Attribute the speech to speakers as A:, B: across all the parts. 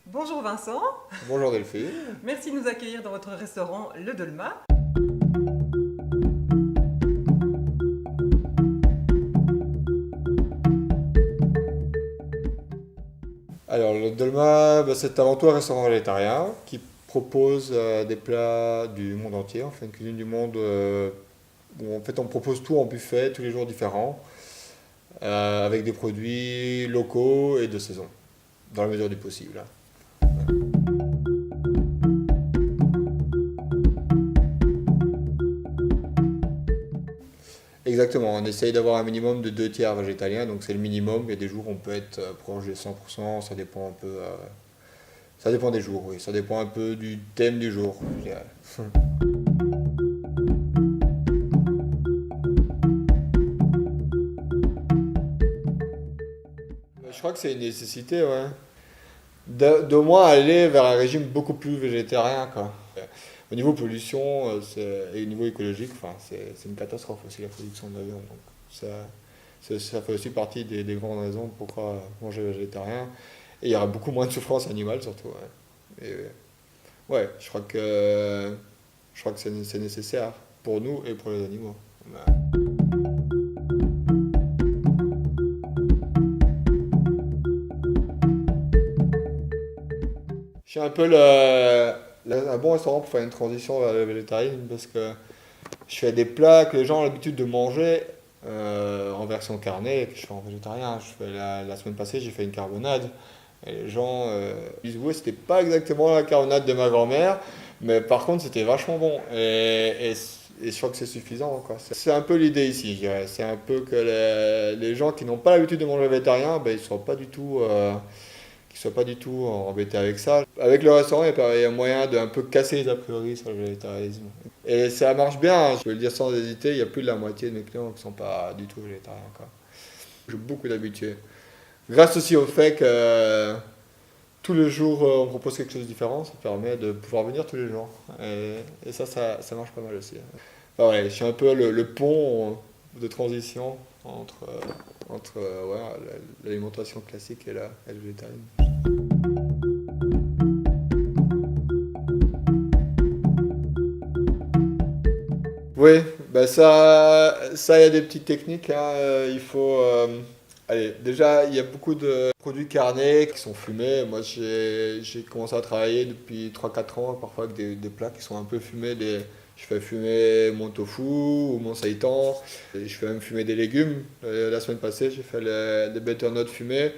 A: Bonjour Vincent,
B: Bonjour Delphine.
A: merci de nous accueillir dans votre restaurant Le Dolma.
B: Alors le Dolma, c'est avant tout un restaurant végétarien qui propose des plats du monde entier. On fait une cuisine du monde où en fait on propose tout en buffet, tous les jours différents, avec des produits locaux et de saison, dans la mesure du possible, hein. Exactement, on essaye d'avoir un minimum de 2 tiers végétaliens, donc c'est le minimum. Il y a des jours où on peut être proche des 100%, ça dépend un peu. Ça dépend des jours, oui. Ça dépend un peu du thème du jour, je dirais. Je crois que c'est une nécessité, ouais. D'au moins aller vers un régime beaucoup plus végétarien, quoi. Au niveau pollution et au niveau écologique, enfin, c'est une catastrophe aussi la production de la viande. Donc ça fait aussi partie des grandes raisons pourquoi manger végétarien. Et il y aura beaucoup moins de souffrance animale surtout, ouais. Et, ouais, je crois que c'est nécessaire pour nous et pour les animaux. Ouais. Je suis un peu un bon restaurant pour faire une transition vers le végétarisme parce que je fais des plats que les gens ont l'habitude de manger en version carnée et que je fais en végétarien. La semaine passée, j'ai fait une carbonade et les gens disent ouais, c'était pas exactement la carbonade de ma grand-mère, mais par contre, c'était vachement bon. Et je crois que c'est suffisant, quoi. C'est un peu l'idée ici, je dirais. C'est un peu que les gens qui n'ont pas l'habitude de manger végétarien, ben, ils ne soient pas du tout. Qu'ils soient pas du tout embêtés avec ça. Avec le restaurant, il y a moyen de un peu casser les a priori sur le végétarisme. Et ça marche bien, hein. Je peux le dire sans hésiter, il y a plus de la moitié de mes clients qui sont pas du tout végétariens, quoi. J'ai beaucoup d'habitude. Grâce aussi au fait que tous les jours on propose quelque chose de différent, ça permet de pouvoir venir tous les jours. Et ça marche pas mal aussi. Enfin, ouais, je suis un peu le pont de transition entre ouais, l'alimentation classique et le végétarisme. Oui, bah ça il y a des petites techniques, hein. Il faut, allez, déjà il y a beaucoup de produits carnés qui sont fumés. Moi j'ai commencé à travailler depuis 3 4 ans, parfois avec des plats qui sont un peu fumés. Je fais fumer mon tofu ou mon seitan. Et je fais même fumer des légumes. La semaine passée j'ai fait des butternuts fumés,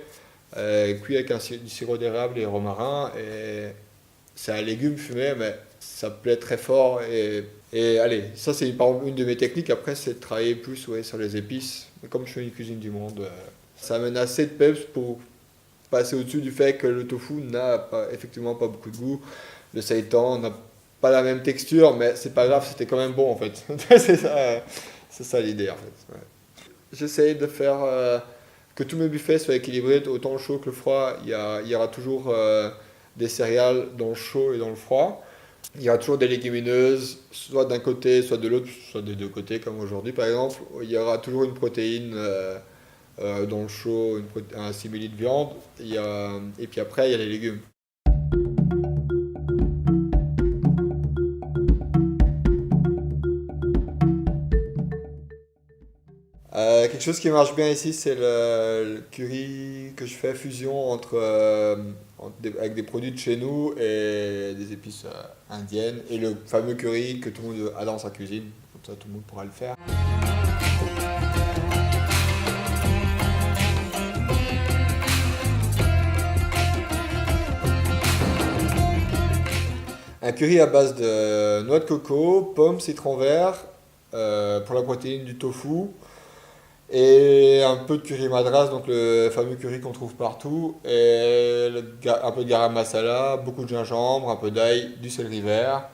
B: cuits avec du sirop d'érable et romarin. Et c'est un légume fumé, mais ça plaît très fort. Et allez, ça c'est par exemple une de mes techniques. Après, c'est de travailler plus, ouais, sur les épices. Mais comme je fais une cuisine du monde, ça amène assez de peps pour passer au-dessus du fait que le tofu n'a effectivement pas beaucoup de goût. Le seitan n'a pas la même texture, mais c'est pas grave, c'était quand même bon en fait. C'est ça l'idée en fait. Ouais. J'essaye de faire que tous mes buffets soient équilibrés, autant le chaud que le froid. Il y aura toujours des céréales dans le chaud et dans le froid. Il y aura toujours des légumineuses, soit d'un côté, soit de l'autre, soit des deux côtés, comme aujourd'hui par exemple. Il y aura toujours une protéine dans le chaud, un simili de viande. Et puis après, il y a les légumes. Quelque chose qui marche bien ici, c'est le curry que je fais fusion avec des produits de chez nous et des épices indiennes. Et le fameux curry que tout le monde a dans sa cuisine. Comme ça, tout le monde pourra le faire. Un curry à base de noix de coco, pommes, citron vert, pour la protéine du tofu. Et un peu de curry madras, donc le fameux curry qu'on trouve partout, et un peu de garam masala, beaucoup de gingembre, un peu d'ail, du céleri vert,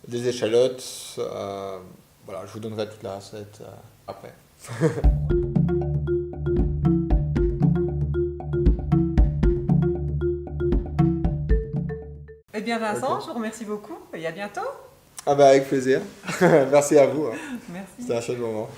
B: des échalotes. Voilà, je vous donnerai toute la recette après.
A: Eh bien Vincent,
B: Ok.
A: je vous remercie beaucoup et à bientôt.
B: Ah bah avec plaisir. Merci à vous, hein.
A: Merci.
B: C'était un chouette moment.